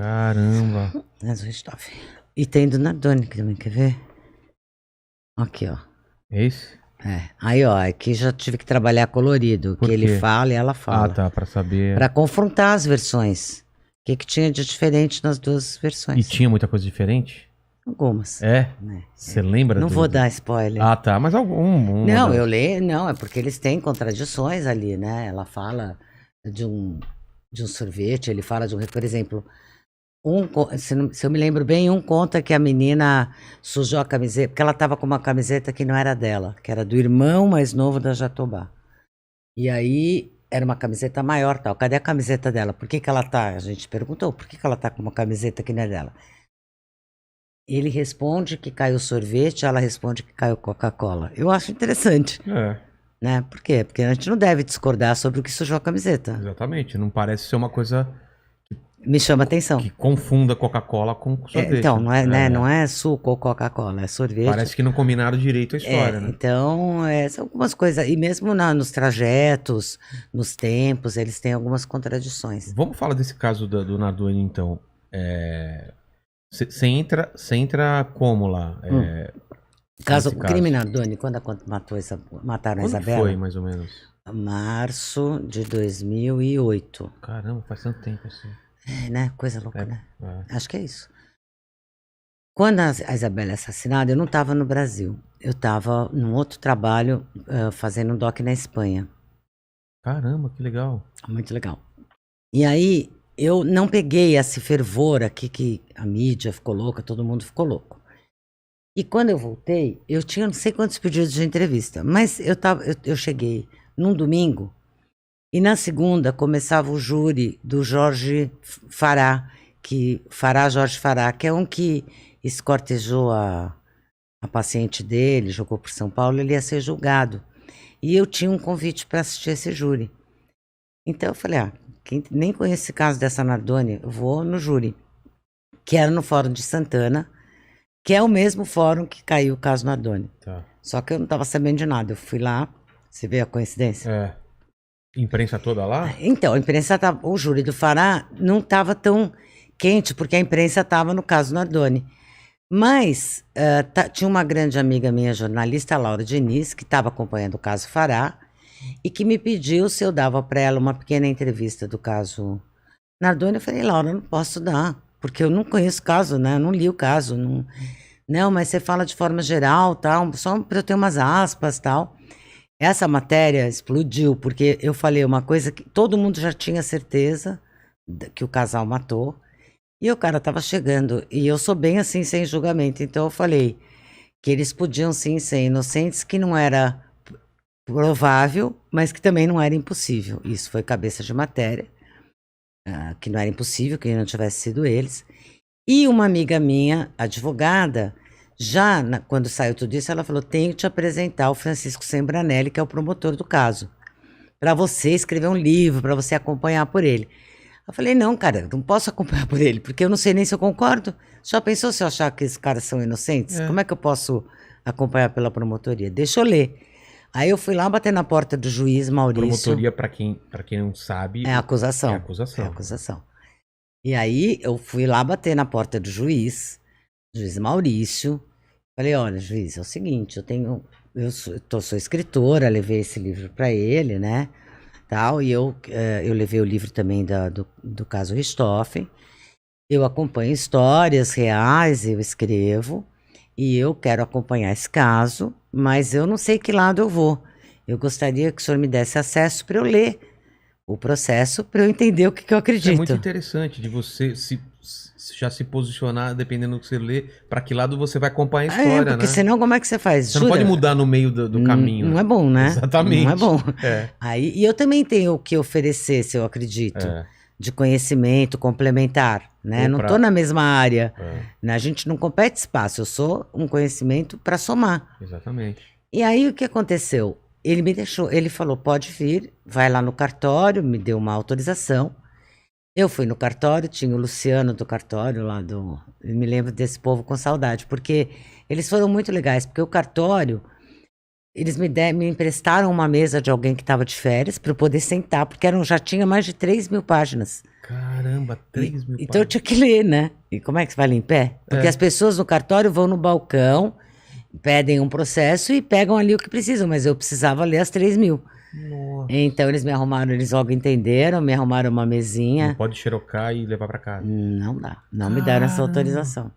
Caramba. Hans Richthofen. E tem do Nardoni que também, quer ver? Aqui, ó. Esse? Aí, ó, aqui já tive que trabalhar colorido. Por Que ele quê? fala e ela fala. Ah, tá, pra saber. Pra confrontar as versões. O que tinha de diferente nas duas E versões? tinha muita coisa diferente? Algumas. É? Né? Você lembra? Não vou dar spoiler. Ah, tá, mas algum. Não, eu leio, não, é porque eles têm contradições ali, né? Ela fala de um sorvete, ele fala de um, por exemplo, se eu me lembro bem, um conta que a menina sujou a camiseta, porque ela estava com uma camiseta que não era dela, que era do irmão mais novo da Jatobá. E aí era uma camiseta maior, tal. Cadê a camiseta dela? Por que ela tá? A gente perguntou, por que ela tá com uma camiseta que não é dela? Ele responde que caiu sorvete, ela responde que caiu Coca-Cola. Eu acho interessante. Né? Por quê? Porque a gente não deve discordar sobre o que sujou a camiseta. Exatamente. Não parece ser uma coisa Me chama atenção. que confunda Coca-Cola com sorvete. Então, não é, né? Não é suco ou Coca-Cola, é sorvete. Parece que não combinaram direito a história, né? Então, são algumas coisas. E mesmo nos trajetos, nos tempos, eles têm algumas contradições. Vamos falar desse caso do Nardoni, então. Você entra como lá? O crime Nardoni, quando mataram a Quando Isabela? foi, mais ou menos? Março de 2008. Caramba, faz tanto tempo assim. Né? Coisa louca, né? Acho que é isso. Quando a Isabela é assassinada, eu não estava no Brasil. Eu estava num outro trabalho, fazendo um doc na Espanha. Caramba, que legal. Muito legal. E aí, eu não peguei esse fervor aqui que a mídia ficou louca, todo mundo ficou louco. E quando eu voltei, eu tinha não sei quantos pedidos de entrevista, mas eu cheguei num domingo e na segunda começava o júri do Jorge Fará, Jorge Fará, que é um que escortejou a paciente dele, jogou por São Paulo, ele ia ser julgado. E eu tinha um convite para assistir esse júri. Então eu falei, nem conheço esse caso dessa Nardoni, eu vou no júri, que era no Fórum de Santana, que é o mesmo fórum que caiu o caso Nardoni. Tá. Só que eu não estava sabendo de nada, eu fui lá, você vê a coincidência? Imprensa toda lá? Então, a imprensa o júri do Fará não estava tão quente, porque a imprensa estava no caso Nardoni. Mas tinha uma grande amiga minha, jornalista, Laura Diniz, que estava acompanhando o caso Fará, e que me pediu se eu dava para ela uma pequena entrevista do caso Nardoni. Eu falei, Laura, eu não posso dar, porque eu não conheço o caso, né? Eu não li o caso. Não, mas você fala de forma geral, tal, só para eu ter umas aspas, tal. Essa matéria explodiu, porque eu falei uma coisa que todo mundo já tinha certeza que o casal matou, e o cara estava chegando, e eu sou bem assim, sem julgamento, então eu falei que eles podiam sim ser inocentes, que não era provável, mas que também não era impossível. Isso foi cabeça de matéria, que não era impossível que não tivesse sido eles. E uma amiga minha, advogada, quando saiu tudo isso, ela falou, tenho que te apresentar o Francisco Sembranelli, que é o promotor do caso, para você escrever um livro, para você acompanhar por ele. Eu falei, não, cara, não posso acompanhar por ele, porque eu não sei nem se eu concordo. Já pensou se eu achar que esses caras são inocentes? Como é que eu posso acompanhar pela promotoria? Deixa eu ler. Aí eu fui lá bater na porta do juiz Maurício. Promotoria, para quem não sabe... É acusação. É acusação. É acusação. E aí eu fui lá bater na porta do juiz Maurício. Falei, olha, juiz, é o seguinte, sou escritora, levei esse livro para ele, né, tal, e eu levei o livro também do caso Richthofen. Eu acompanho histórias reais, eu escrevo, e eu quero acompanhar esse caso, mas eu não sei que lado eu vou. Eu gostaria que o senhor me desse acesso para eu ler o processo, para eu entender o que eu acredito. Isso é muito interessante de você já se posicionar, dependendo do que você lê, para que lado você vai acompanhar a história, porque né? senão como é que você faz? Você não pode mudar no meio do caminho. Não é bom, né? Exatamente. Não é bom. É. Aí, e eu também tenho o que oferecer, se eu acredito, de conhecimento complementar, né? Não estou na mesma área, né? A gente não compete espaço, eu sou um conhecimento para somar. Exatamente. E aí o que aconteceu? Ele me deixou, ele falou, pode vir, vai lá no cartório, me deu uma autorização. Eu fui no cartório, tinha o Luciano do cartório lá eu me lembro desse povo com saudade, porque eles foram muito legais, porque o cartório, eles me emprestaram uma mesa de alguém que estava de férias para eu poder sentar, porque já tinha mais de 3.000 páginas. Caramba, 3 mil Então eu páginas. tinha que ler, né? E como é que você vai ler em pé? Porque as pessoas no cartório vão no balcão, pedem um processo e pegam ali o que precisam, mas eu precisava ler as 3 mil. Nossa. Então eles me arrumaram, eles logo entenderam, me arrumaram uma Não mesinha. pode xerocar e levar pra casa. Não dá, não me deram essa Caramba. autorização.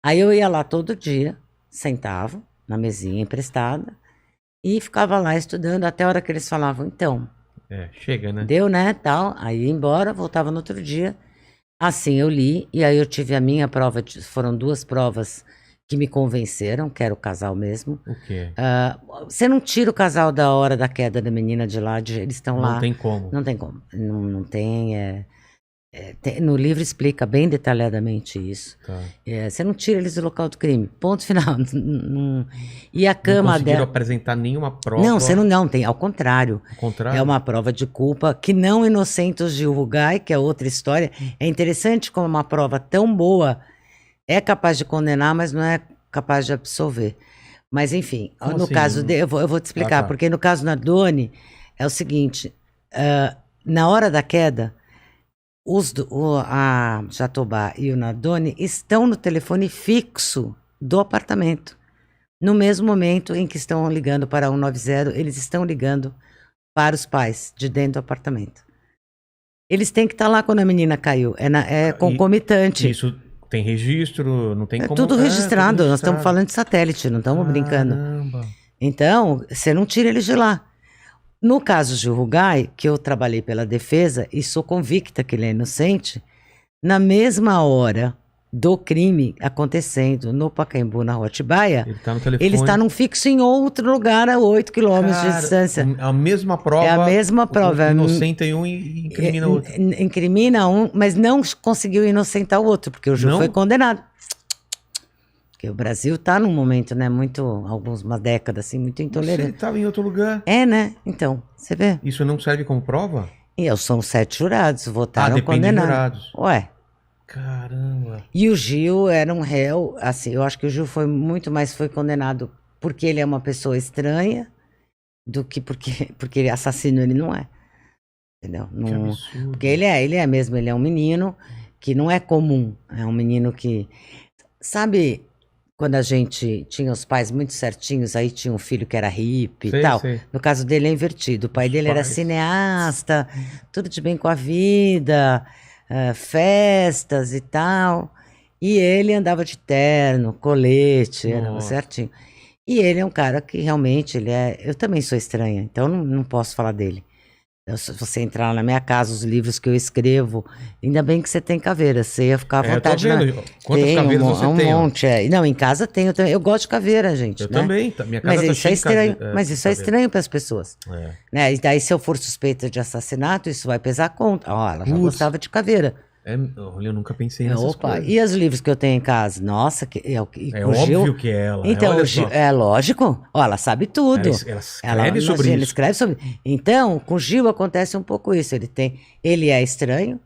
Aí eu ia lá todo dia, sentava na mesinha emprestada e ficava lá estudando até a hora que eles falavam, então, Chega, né? deu, né, tal. Aí ia embora, voltava no outro dia. Assim eu li, e aí eu tive a minha prova, foram 2 provas que me convenceram, que era o casal mesmo. O quê? Você não tira o casal da hora da queda da menina de lá, eles estão lá. Não tem como. Não tem como. Não tem, no livro explica bem detalhadamente isso. Tá. Você não tira eles do local do crime. Ponto final. E a Não cama conseguiram dela. apresentar nenhuma prova. Não, você não tem. Ao contrário. Ao contrário. É uma prova de culpa que não inocenta os Gil Rugai, que é outra história. É interessante como uma prova tão boa é capaz de condenar, mas não é capaz de absolver. Mas, enfim, Como no assim? caso eu vou te explicar, tá. porque no caso Nardoni é o seguinte: na hora da queda, a Jatobá e o Nardoni estão no telefone fixo do apartamento. No mesmo momento em que estão ligando para 190, eles estão ligando para os pais de dentro do apartamento. Eles têm que estar lá quando a menina caiu. É concomitante. Isso tem registro, não tem como... Tudo registrado. Nós estamos falando de satélite, não estamos brincando. Então, você não tira eles de lá. No caso Gil Rugai, que eu trabalhei pela defesa e sou convicta que ele é inocente, na mesma hora do crime acontecendo no Pacaembu, na Rua Atibaia, Ele tá no telefone. ele está num fixo em outro lugar a 8 quilômetros de distância. A mesma prova. É a mesma prova. Inocenta um e incrimina o outro. Incrimina um, mas não conseguiu inocentar o outro, porque o Gil foi condenado. Porque o Brasil está num momento, né, uma década assim, muito intolerante. Ele estava em outro lugar. Né? Então, você vê. Isso não serve como prova? E são 7 jurados, votaram depende condenados. dos jurados. Ué. Caramba. E o Gil era um réu, assim, eu acho que o Gil foi condenado porque ele é uma pessoa estranha do que porque ele assassino ele não é. Entendeu? Que absurdo. Porque ele é um menino que não é comum, é um menino que, sabe, quando a gente tinha os pais muito certinhos, aí tinha um filho que era hippie e tal. Sei. No caso dele é invertido, o pai dele era cineasta, tudo de bem com a vida, festas e tal, e ele andava de terno, colete, era certinho. E ele é um cara que realmente, eu também sou estranha, então não posso falar dele. Se você entrar na minha casa, os livros que eu escrevo, ainda bem que você tem caveira, você ia ficar à vontade. Eu tô vendo. Quantas caveiras você tem? Um monte, Não, em casa tenho também. Eu gosto de caveira, gente. Eu né? também. Minha casa Mas tá isso é estranho. Mas isso é caveira. estranho para as pessoas. Né? E daí, se eu for suspeita de assassinato, isso vai pesar contra. Ela já gostava de caveira. Olha, eu nunca pensei nessas coisas. E os livros que eu tenho em casa? Nossa, óbvio que é ela. Então, é lógico. Ela sabe tudo. Ela escreve sobre isso. Ele escreve sobre. Então, com o Gil acontece um pouco isso. Ele é estranho,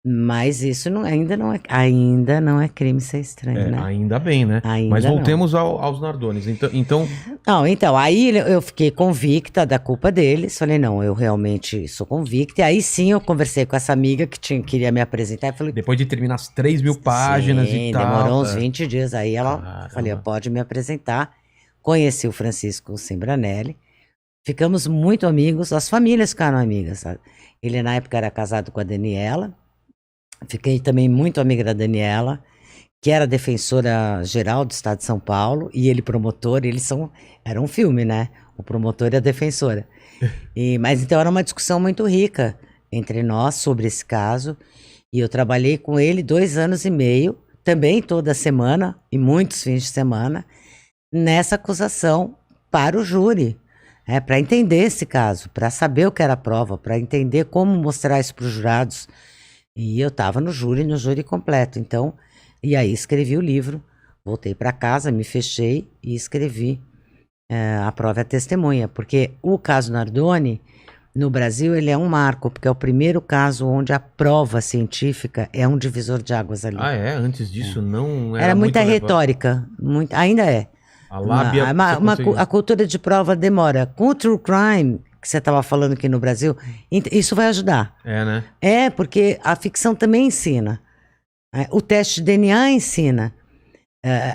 mas isso ainda não é crime ser estranho, né? Ainda bem, né? Mas voltemos aos Nardones. Então, aí eu fiquei convicta da culpa deles. Falei, não, eu realmente sou convicta. E aí sim eu conversei com essa amiga que queria me apresentar. Falei, depois de terminar as 3 mil páginas e tal. Demorou uns 20 dias. Aí falei, pode me apresentar. Conheci o Francisco Sembranelli. Ficamos muito amigos. As famílias ficaram amigas, sabe? Ele na época era casado com a Daniela. Fiquei também muito amiga da Daniela, que era defensora geral do Estado de São Paulo, e ele promotor, era um filme, né? O promotor e a defensora. Mas então era uma discussão muito rica entre nós sobre esse caso, e eu trabalhei com ele 2 anos e meio, também toda semana, e muitos fins de semana, nessa acusação para o júri, para entender esse caso, para saber o que era a prova, para entender como mostrar isso para os jurados. E eu estava no júri completo. Então, e aí escrevi o livro, voltei para casa, me fechei e escrevi A Prova e a Testemunha. Porque o caso Nardoni, no Brasil, ele é um marco, porque é o primeiro caso onde a prova científica é um divisor de águas ali. Antes disso não era muita retórica, ainda é. A lábia... A cultura de prova demora. Com o true crime, que você estava falando aqui no Brasil, isso vai ajudar. É, né? É, porque a ficção também ensina. O teste de DNA ensina.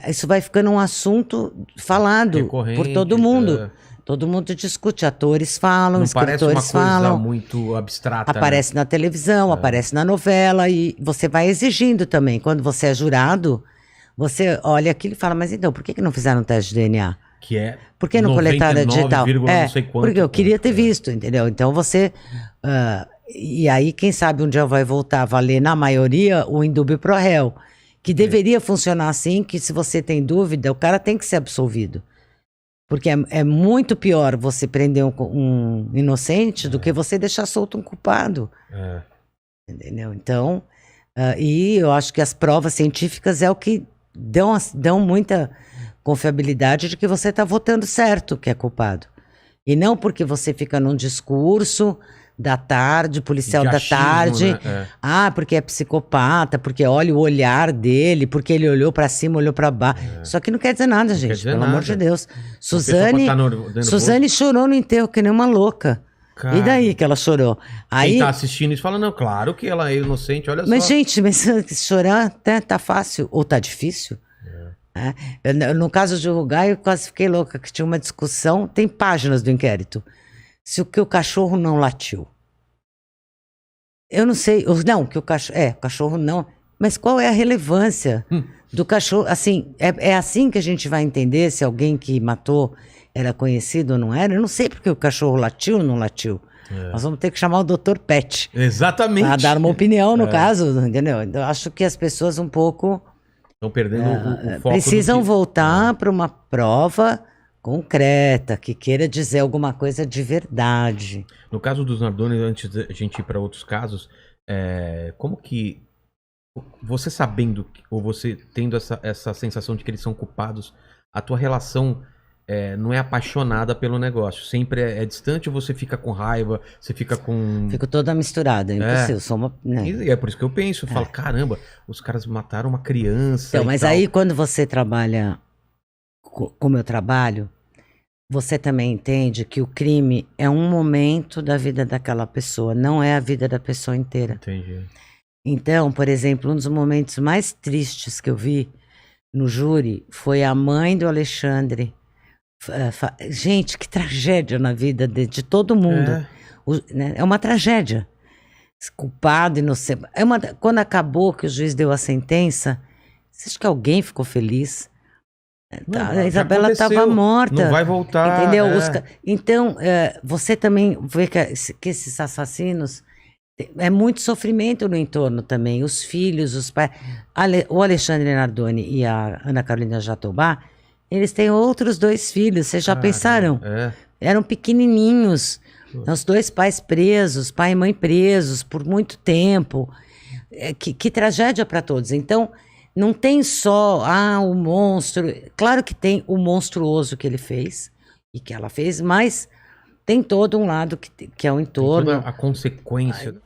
Isso vai ficando um assunto falado Recorrente, por todo mundo. Todo mundo discute, atores falam, não parece uma escritores coisa falam. muito abstrata, Aparece na televisão, aparece na novela e você vai exigindo também. Quando você é jurado, você olha aquilo e fala, mas então, por que não fizeram um teste de DNA? Que é Por que não coletaram digital? não sei quanto, Porque eu queria ter visto, entendeu? Então você... e aí, quem sabe um dia vai voltar a valer, na maioria, o indúbio pro réu. Que deveria funcionar assim, que se você tem dúvida, o cara tem que ser absolvido. Porque é muito pior você prender um inocente do que você deixar solto um culpado. Entendeu? Então, e eu acho que as provas científicas é o que dão muita confiabilidade de que você está votando certo que é culpado. E não porque você fica num discurso da tarde, policial da tarde, né? Porque é psicopata, porque olha o olhar dele, porque ele olhou pra cima, olhou pra baixo. Isso aqui não quer dizer nada, gente, pelo amor de Deus. Suzane chorou no enterro que nem uma louca. Cara, e daí que ela chorou? Quem tá assistindo isso fala, não, claro que ela é inocente, olha mas, só. Gente, chorar até tá fácil, ou tá difícil. No caso de Rugai, eu quase fiquei louca, que tinha uma discussão, tem páginas do inquérito. Se o cachorro não latiu. Eu não sei, não, que o cachorro não. Mas qual é a relevância do cachorro? Assim, é assim que a gente vai entender se alguém que matou era conhecido ou não era? Eu não sei porque o cachorro latiu ou não latiu. Nós vamos ter que chamar o Dr. Pet. Exatamente. Para dar uma opinião no caso, entendeu? Então, eu acho que as pessoas um pouco... Estão perdendo o foco. Precisam voltar para uma prova concreta, que queira dizer alguma coisa de verdade. No caso dos Nardoni, antes de a gente ir para outros casos, como que você sabendo, ou você tendo essa sensação de que eles são culpados, a tua relação não é apaixonada pelo negócio? Sempre é distante ou você fica com raiva, você fica com... Fico toda misturada, é impossível. Sou uma, né? E é por isso que eu penso, eu falo, caramba, os caras mataram uma criança. Então, mas aí quando você trabalha como eu trabalho, você também entende que o crime é um momento da vida daquela pessoa, não é a vida da pessoa inteira. Entendi. Então, por exemplo, um dos momentos mais tristes que eu vi no júri foi a mãe do Alexandre. Gente, que tragédia na vida de todo mundo. É uma tragédia. Culpado, inocente. Quando acabou que o juiz deu a sentença, você acha que alguém ficou feliz? Não, a Isabela estava morta. Não vai voltar. Entendeu? Então, você também vê que esses assassinos... É muito sofrimento no entorno também. Os filhos, os pais... O Alexandre Nardoni e a Ana Carolina Jatobá, eles têm outros 2 filhos. Vocês já pensaram? Eram pequenininhos. Os 2 pais presos, pai e mãe presos por muito tempo. Que tragédia para todos. Então... Não tem só, o monstro. Claro que tem o monstruoso que ele fez e que ela fez, mas tem todo um lado que é o entorno. Tem toda a consequência.